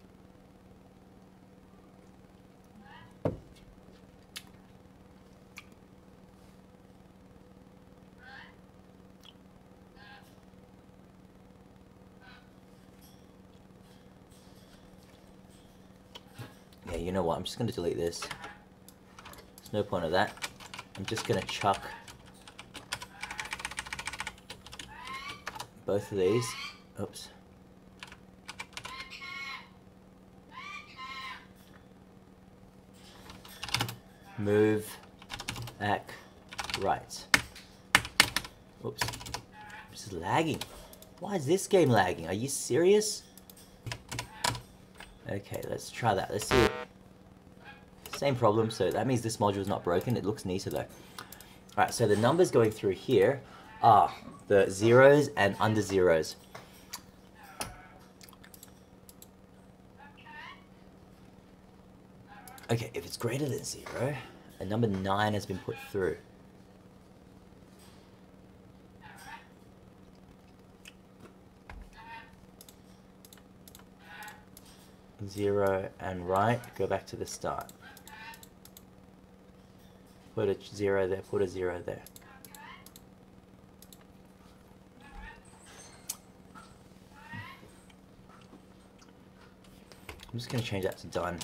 A: Yeah, you know what, I'm just going to delete this. There's no point of that. I'm just going to chuck both of these. Oops. Move, back, right. Oops. This is lagging. Why is this game lagging? Are you serious? Okay, let's try that. Let's see. Same problem, so that means this module is not broken. It looks neater though. Alright, so the numbers going through here are the zeros and under zeros. Okay, if it's greater than 0, a number 9 has been put through. Zero and right, go back to the start. Put a 0 there, put a 0 there. I'm just going to change that to done.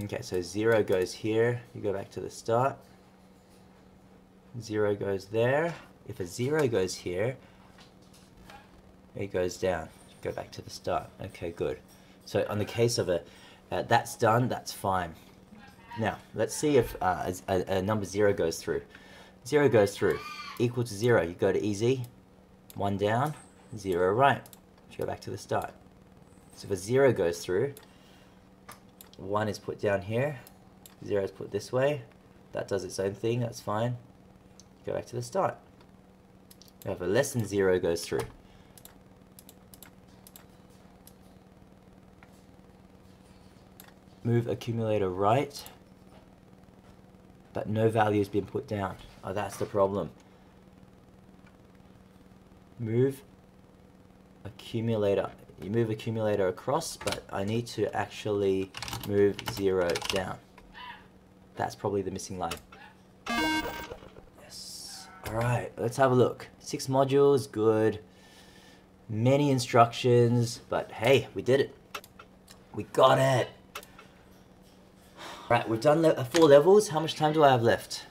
A: Okay, so 0 goes here, you go back to the start. 0 goes there. If a 0 goes here, it goes down. Go back to the start. Okay, good. So on the case of a, that's done, that's fine. Now, let's see if a number 0 goes through. 0 goes through. Equal to 0, you go to easy. 1 down, 0 right. You go back to the start. So if a 0 goes through, 1 is put down here, 0 is put this way. That does its own thing, that's fine. Go back to the start. If a less than 0 goes through. Move accumulator right, but no value has been put down. Oh, that's the problem. Move accumulator. You move accumulator across, but I need to actually move 0 down. That's probably the missing line. Alright, let's have a look. 6 modules, good. Many instructions, but hey, we did it. We got it. Right, we've done 4 levels. How much time do I have left?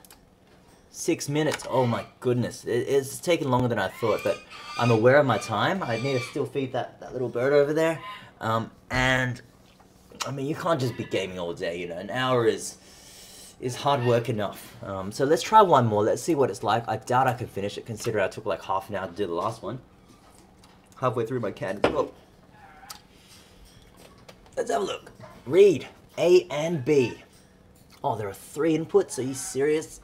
A: 6 minutes. Oh my goodness. It's taken longer than I thought, but I'm aware of my time. I need to still feed that little bird over there. And, I mean, you can't just be gaming all day, you know. An hour is hard work enough. So let's try one more. Let's see what it's like. I doubt I can finish it, considering I took like half an hour to do the last one. Halfway through my can as well. Let's have a look. Read A and B. Oh, there are 3 inputs. Are you serious?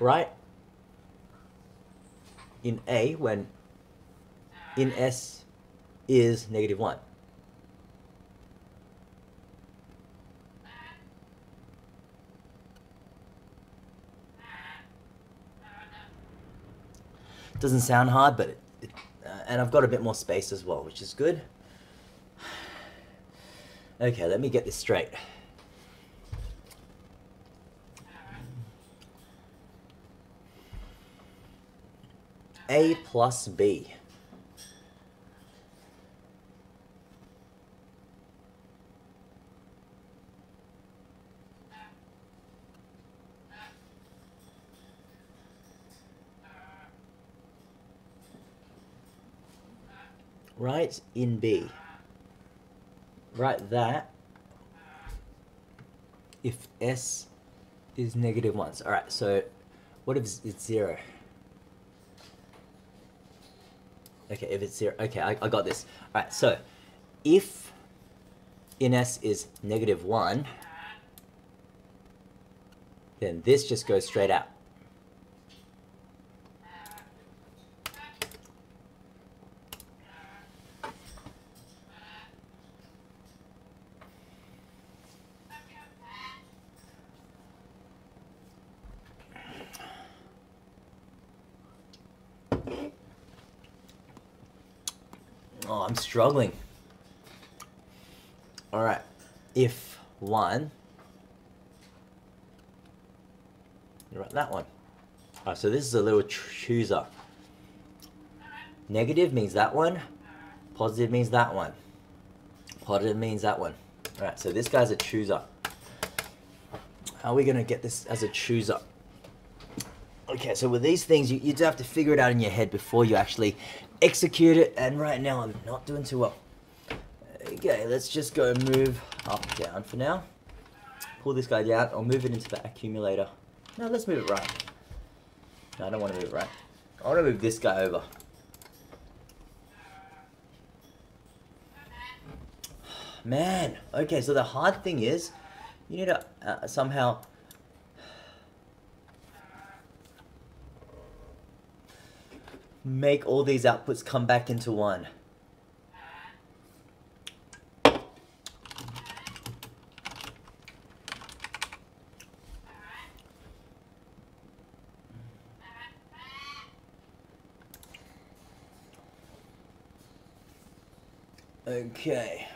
A: Right? In A, when in S is -1. Doesn't sound hard, but and I've got a bit more space as well, which is good. Okay, let me get this straight. A plus B. right in B. Write that if S is -1. All right, so what if it's 0? Okay, if it's 0, okay, I got this. All right, so if in S is -1, then this just goes straight out. Oh, I'm struggling. All right, if 1, you write that one. All right, so this is a little chooser. Negative means that one. Positive means that one. Positive means that one. All right, so this guy's a chooser. How are we gonna get this as a chooser? Okay, so with these things, you do have to figure it out in your head before you actually execute it, and right now I'm not doing too well. Okay, let's just go move up, down for now. Pull this guy down, I'll move it into the accumulator. No, let's move it right. No, I don't want to move it right. I want to move this guy over. Man, okay, so the hard thing is, you need to somehow make all these outputs come back into one. Okay.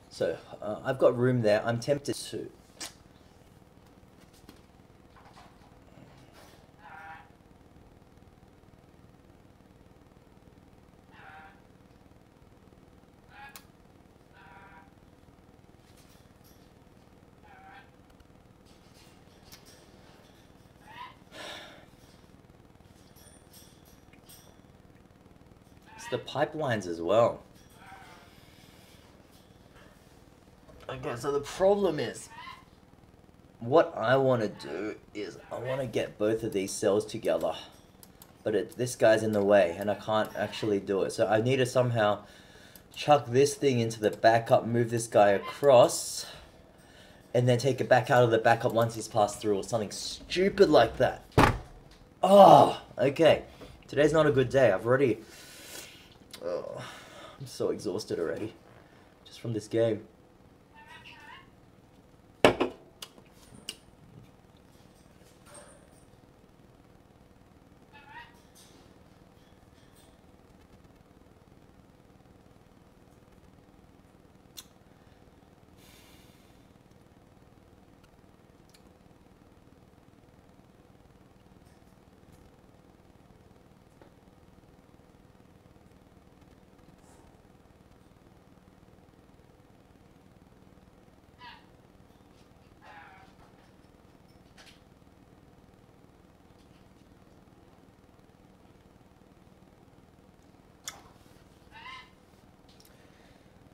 A: So, I've got room there. I'm tempted to... It's the pipelines as well. Okay, so the problem is, what I want to do is I want to get both of these cells together, but this guy's in the way and I can't actually do it. So I need to somehow chuck this thing into the backup, move this guy across, and then take it back out of the backup once he's passed through, or something stupid like that. Oh, okay. Today's not a good day. I've already... Oh, I'm so exhausted already, just from this game.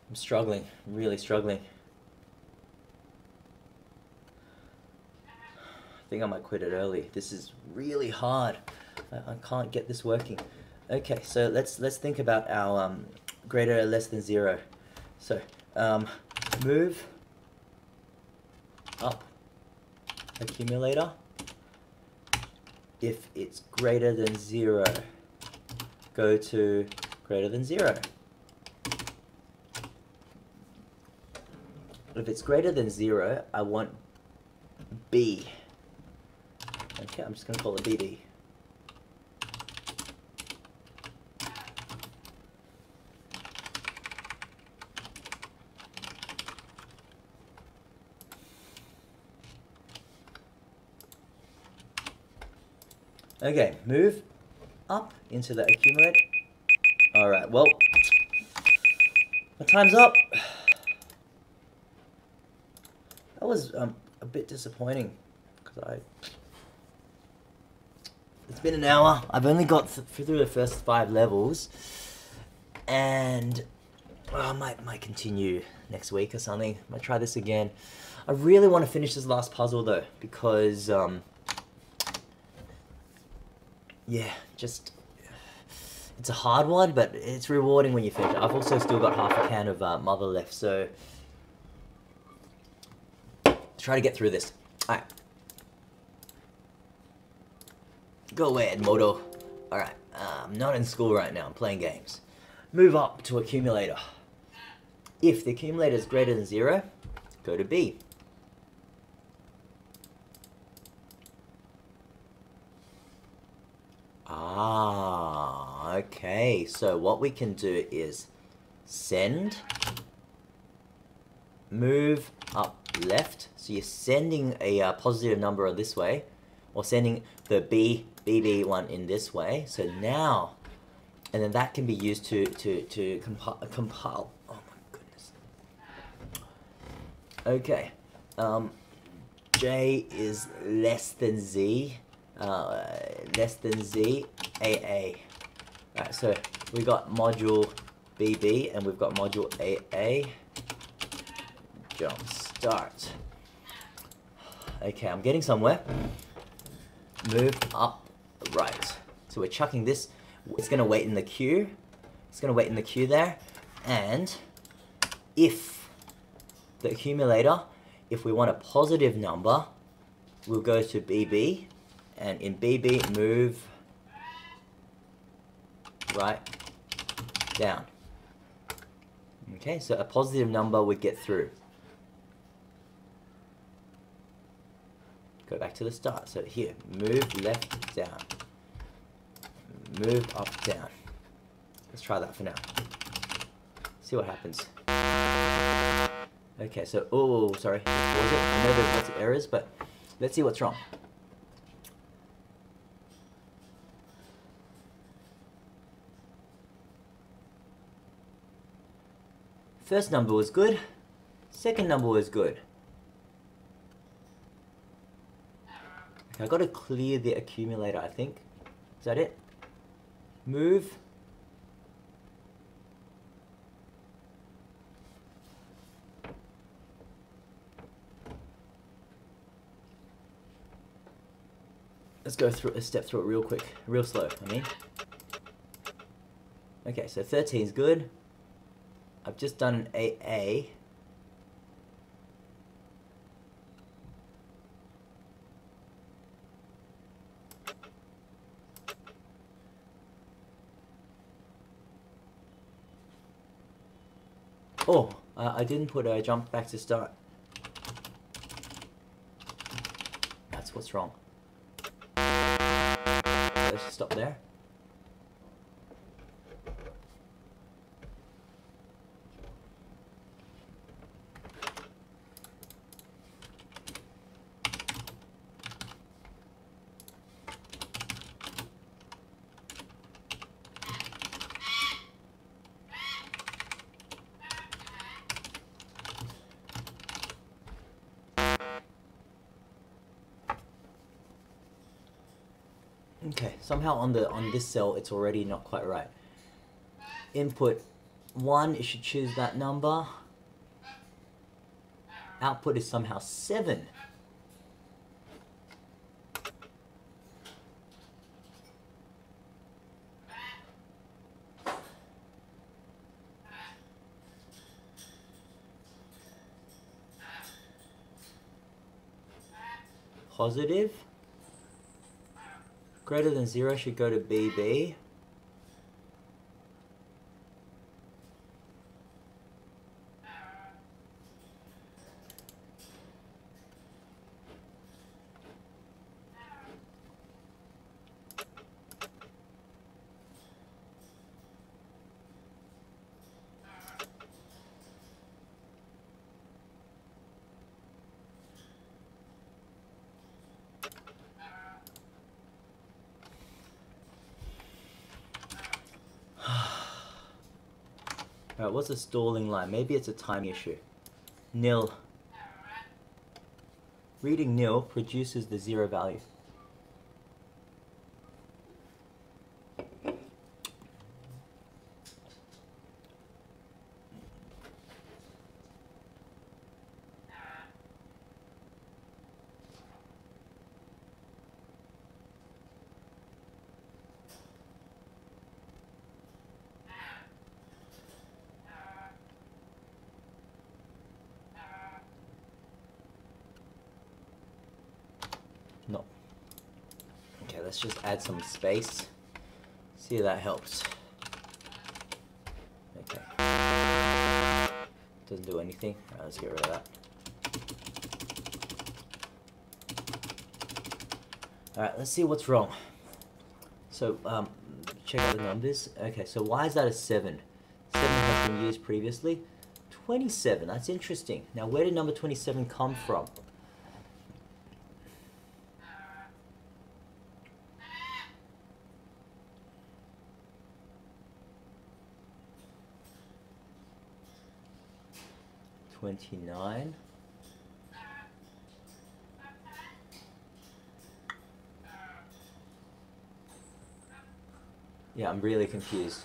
A: I'm struggling, really struggling. I think I might quit it early. This is really hard. I can't get this working. Okay, so let's think about our greater or less than 0. So move up accumulator. If it's greater than 0, go to greater than 0. If it's greater than 0, I want B. Okay, I'm just going to call it BB. Okay, move up into the accumulator. Alright, well, my time's up. That was a bit disappointing, because it's been an hour. I've only got through the first 5 levels, and I might continue next week or something. Might try this again. I really want to finish this last puzzle though, because yeah, just it's a hard one, but it's rewarding when you finish it. I've also still got half a can of Mother left, so try to get through this. Alright. Go away, Edmodo. Alright, I'm not in school right now, I'm playing games. Move up to accumulator. If the accumulator is greater than 0, go to B. Ah, okay. So what we can do is send, move up left. So you're sending a positive number this way, or sending the BB one in this way. So now, and then that can be used to compile. Oh my goodness. Okay. J is less than Z. Less than Z, AA. Alright, so we got module BB and we've got module AA. Jump start. Okay, I'm getting somewhere. Move up right. So we're chucking this. It's going to wait in the queue. It's going to wait in the queue there. And if the accumulator, if we want a positive number, we'll go to BB. And in BB, move right down. Okay, so a positive number would get through. Go back to the start. So here, move left down. Move up down. Let's try that for now. See what happens. Okay, so, oh, sorry. What was it? I know there's lots of errors, but let's see what's wrong. First number was good. Second number was good. Okay, I've got to clear the accumulator, I think. Is that it? Move. Let's go through a step through it real quick, real slow, I mean. Okay, so 13 is good. I've just done an AA. Oh, I didn't put a jump back to start. That's what's wrong. Let's just stop there. Okay, somehow on this cell it's already not quite right. Input 1, it should choose that number. Output is somehow 7. Positive. Greater than 0 should go to BB. Alright, what's the stalling line? Maybe it's a timing issue. Nil. Reading nil produces the 0 value. let's just add some space. See if that helps. Okay. Doesn't do anything. Alright, let's get rid of that. Alright, let's see what's wrong. So, check out the numbers. Okay, so why is that a 7? 7 has been used previously. 27, that's interesting. Now, where did number 27 come from? $29. Yeah, I'm really confused.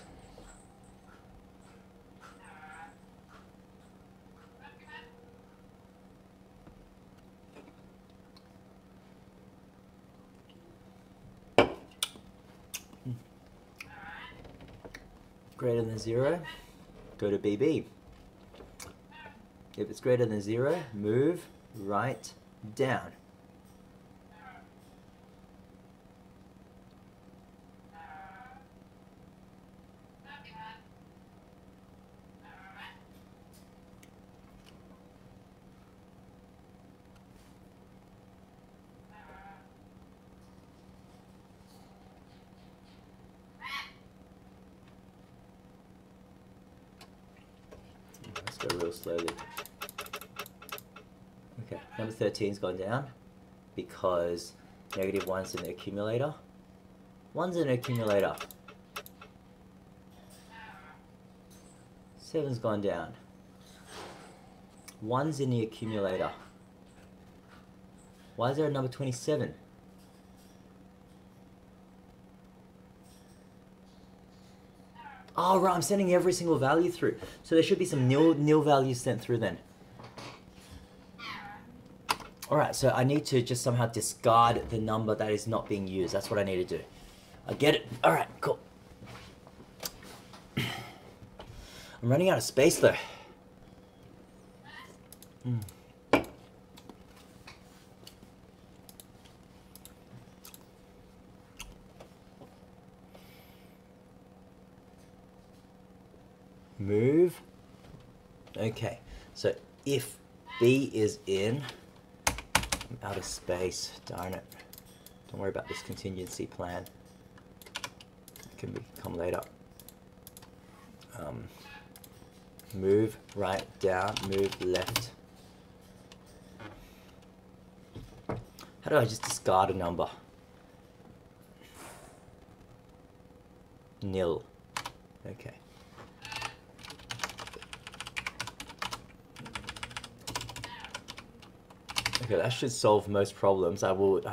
A: Greater than 0, go to BB. If it's greater than 0, move right down. Let's go real slowly. Okay, number 13's gone down because negative 1's in the accumulator. 1's in the accumulator. 7's gone down. 1's in the accumulator. Why is there a number 27? Oh, right, I'm sending every single value through. So there should be some nil values sent through then. Alright, so I need to just somehow discard the number that is not being used. That's what I need to do. I get it. Alright, cool. I'm running out of space though. Move. Okay, so if B is in, I'm out of space. Darn it. Don't worry about this contingency plan. It can come later. Move right down, move left. How do I just discard a number? Nil. Okay. Okay, that should solve most problems. I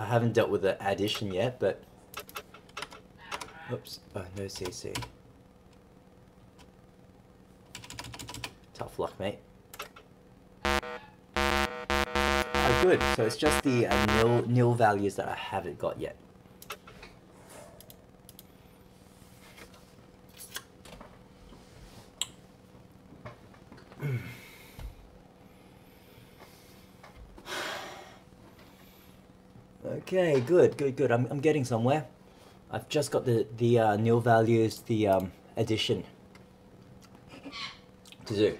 A: haven't dealt with the addition yet, but oops, oh, no CC. Tough luck, mate. Oh, good. So it's just the nil values that I haven't got yet. Okay, good. I'm getting somewhere. I've just got the nil values, the addition to do.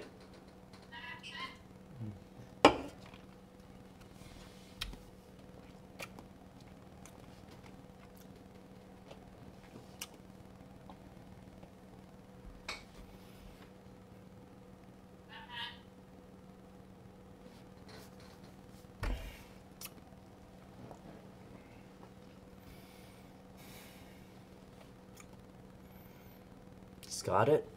A: Discard it.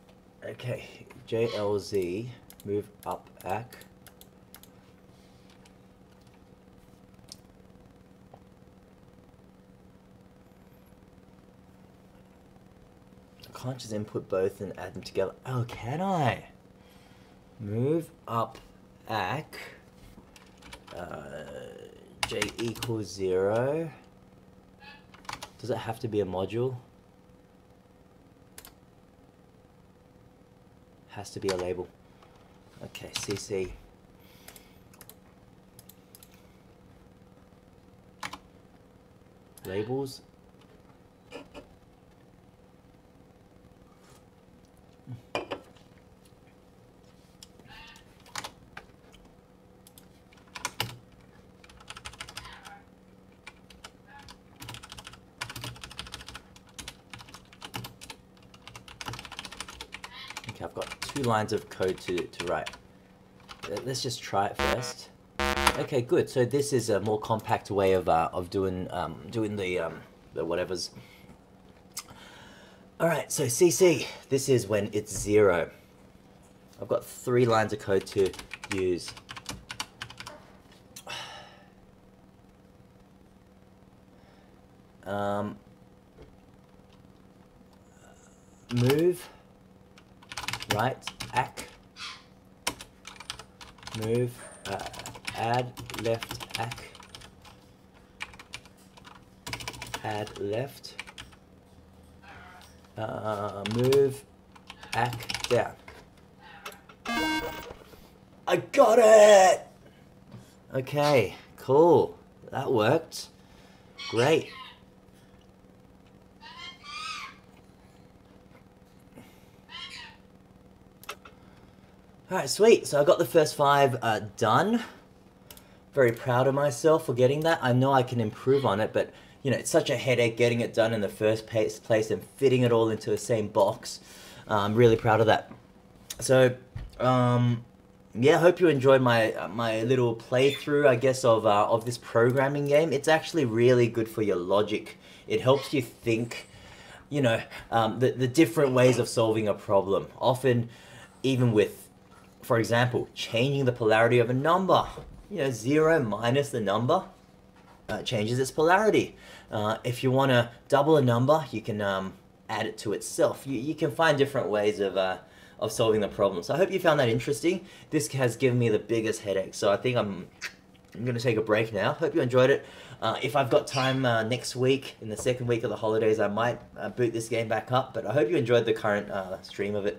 A: Okay, JLZ, move up AC. I can't just input both and add them together. Oh, can I? Move up AC. J equals 0. Does it have to be a module? Has to be a label. Okay, CC. Labels. 2 lines of code to write. Let's just try it first. Okay, good. So this is a more compact way of doing the whatevers. All right. So CC. This is when it's 0. I've got 3 lines of code to use. Move right ack. Move add left ack. Add left. Move ack down. I got it! Okay, cool. That worked. Great. Alright, sweet. So I got the first 5 done. Very proud of myself for getting that. I know I can improve on it, but you know, it's such a headache getting it done in the first place and fitting it all into the same box. I'm really proud of that. So, yeah, I hope you enjoyed my little playthrough, I guess, of this programming game. It's actually really good for your logic. It helps you think, you know, the different ways of solving a problem. Often, even with, for example, changing the polarity of a number. You know, 0 minus the number changes its polarity. If you want to double a number, you can add it to itself. You can find different ways of solving the problem. So I hope you found that interesting. This has given me the biggest headache, so I think I'm going to take a break now. Hope you enjoyed it. If I've got time next week, in the second week of the holidays, I might boot this game back up, but I hope you enjoyed the current stream of it.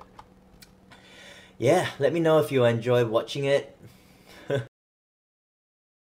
A: Yeah, let me know if you enjoyed watching it.